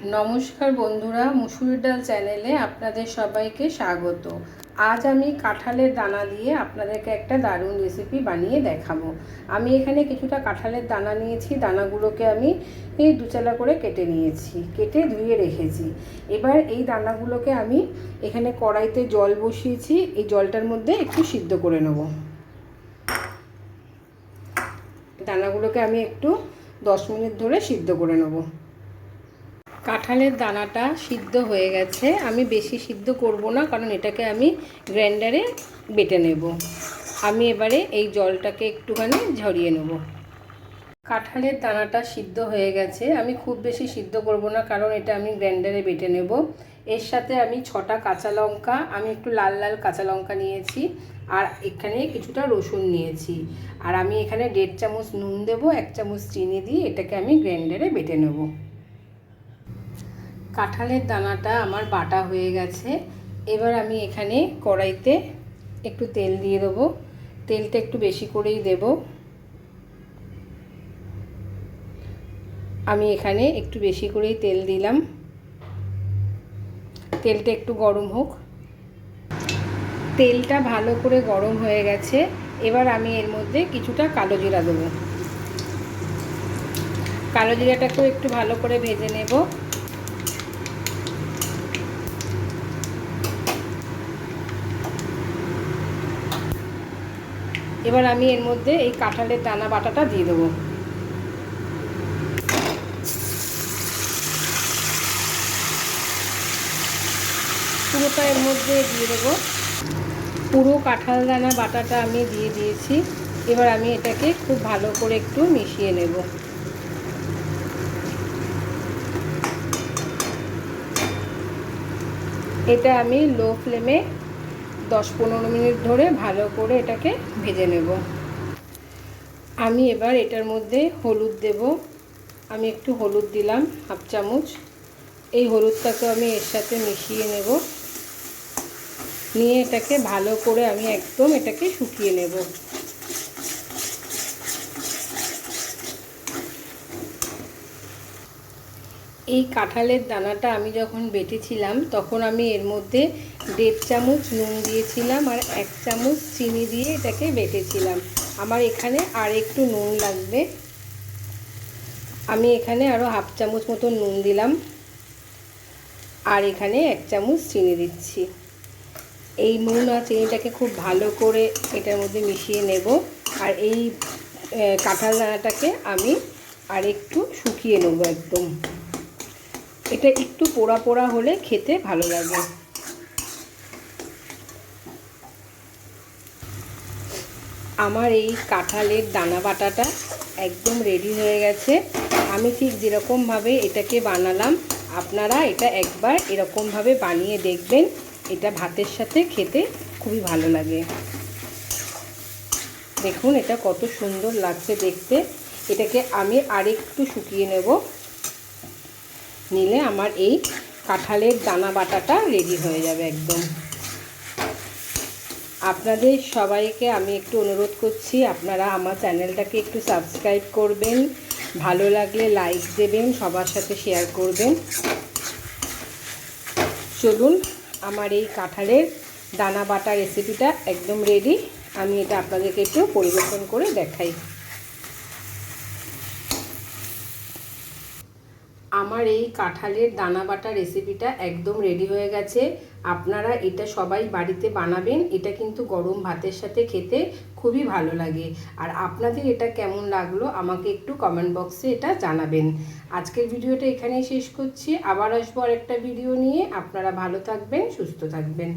নমস্কার বন্ধুরা, মুসুরির ডাল চ্যানেলে আপনাদের সবাইকে স্বাগত। আজ আমি কাঁঠালের দানা দিয়ে আপনাদেরকে একটা দারুণ রেসিপি বানিয়ে দেখাবো। আমি এখানে কিছুটা কাঁঠালের দানা নিয়েছি। দানাগুলোকে আমি এই দুচালা করে কেটে নিয়েছি, কেটে ধুয়ে রেখেছি। এবার এই দানাগুলোকে আমি এখানে কড়াইতে জল বসিয়েছি, এই জলটার মধ্যে একটু সিদ্ধ করে নেব। দানাগুলোকে আমি একটু 10 মিনিট ধরে সিদ্ধ করে নেব। কাঁঠালের দানাটা সিদ্ধ হয়ে গেছে। আমি বেশি সিদ্ধ করব না, কারণ এটাকে আমি গ্রাইন্ডারে বেটে নেব। আমি এবারে এই জলটাকে একটুখানি ঝরিয়ে নেব। কাঁঠালের দানাটা সিদ্ধ হয়ে গেছে। আমি খুব বেশি সিদ্ধ করব না, কারণ এটা আমি গ্রাইন্ডারে বেটে নেব। এর সাথে আমি 6টা কাঁচা লঙ্কা, আমি একটু লাল লাল কাঁচা লঙ্কা নিয়েছি, আর এখানে কিছুটা রসুন নিয়েছি। আর আমি এখানে 1.5 চামচ নুন দেব, 1 চামচ চিনি দিয়ে এটাকে আমি গ্রাইন্ডারে বেটে নেব। কাঁঠালের দানাটা আমার বাটা হয়ে গেছে। এবার আমি এখানে কড়াইতে একটু তেল দিয়ে দেবো। তেলটা একটু বেশি করেই দেব। আমি এখানে একটু বেশি করেই তেল দিলাম। তেলটা একটু গরম হোক। তেলটা ভালো করে গরম হয়ে গেছে। এবার আমি এর মধ্যে কিছুটা কালো জিরা দেবো। কালো জিরাটাকেও একটু ভালো করে ভেজে নেব। এবার আমি এর মধ্যে এই কাঁঠালের দানা বাটাটা দিয়ে দেবো। পুরোটা এর মধ্যে দিয়ে দেবো। পুরো কাঁঠাল দানা বাটাটা আমি দিয়ে দিয়েছি। এবার আমি এটাকে খুব ভালো করে একটু মিশিয়ে নেব। এটা আমি লো ফ্লেমে 10-15 মিনিট ধরে ভালো করে এটাকে ভেজে নেব। আমি এবার এটার মধ্যে হলুদ দেব। আমি একটু হলুদ দিলাম, 1/2 চামচ। এই হলুদটাকে আমি এর সাথে মিশিয়ে নেব। নিয়ে এটাকে ভালো করে আমি একদম এটাকে শুকিয়ে নেব। এই কাঁঠালের দানাটা আমি যখন বেটেছিলাম, তখন আমি এর মধ্যে 1.5 চামচ নুন দিয়েছিলাম আর 1 চামচ চিনি দিয়ে এটাকে বেটেছিলাম। আমার এখানে আর একটু নুন লাগবে। আমি এখানে আরও 1/2 চামচ মতো নুন দিলাম, আর এখানে 1 চামচ চিনি দিচ্ছি। এই নুন আর চিনিটাকে খুব ভালো করে এটার মধ্যে মিশিয়ে নেব। আর এই কাঁঠাল দানাটাকে আমি আর একটু শুকিয়ে নেব একদম। এটা একটু পোড়া পোড়া হলে খেতে ভালো লাগে। আমার এই কাঁঠালের দানা বাটাটা একদম রেডি হয়ে গেছে। আমি ঠিক যেরকমভাবে এটাকে বানালাম, আপনারা এটা একবার এরকমভাবে বানিয়ে দেখবেন। এটা ভাতের সাথে খেতে খুবই ভালো লাগে। দেখুন এটা কত সুন্দর লাগছে দেখতে। এটাকে আমি আরেকটু শুকিয়ে নেব। নিলে আমার এই কাঁঠালের দানা বাটাটা রেডি হয়ে যাবে একদম। আপনাদের সবাইকে আমি একটু অনুরোধ করছি, আপনারা আমার চ্যানেলটাকে একটু সাবস্ক্রাইব করবেন, ভালো লাগলে লাইক দেবেন, সবার সাথে শেয়ার করবেন। চলুন, আমার এই কাঁঠালের দানা বাটা রেসিপিটা একদম রেডি। আমি এটা আপনাদেরকে একটু পরিবেশন করে দেখাই। আমার এই কাঁঠালের দানা বাটা রেসিপিটা একদম রেডি হয়ে গেছে। আপনারা এটা সবাই বাড়িতে বানাবেন। এটা কিন্তু গরম ভাতের সাথে খেতে খুবই ভালো লাগে। আর আপনাদের এটা কেমন লাগলো আমাকে একটু কমেন্ট বক্সে এটা জানাবেন। আজকের ভিডিওটা এখানেই শেষ করছি। আবার আসবো আরেকটা ভিডিও নিয়ে। আপনারা ভালো থাকবেন, সুস্থ থাকবেন।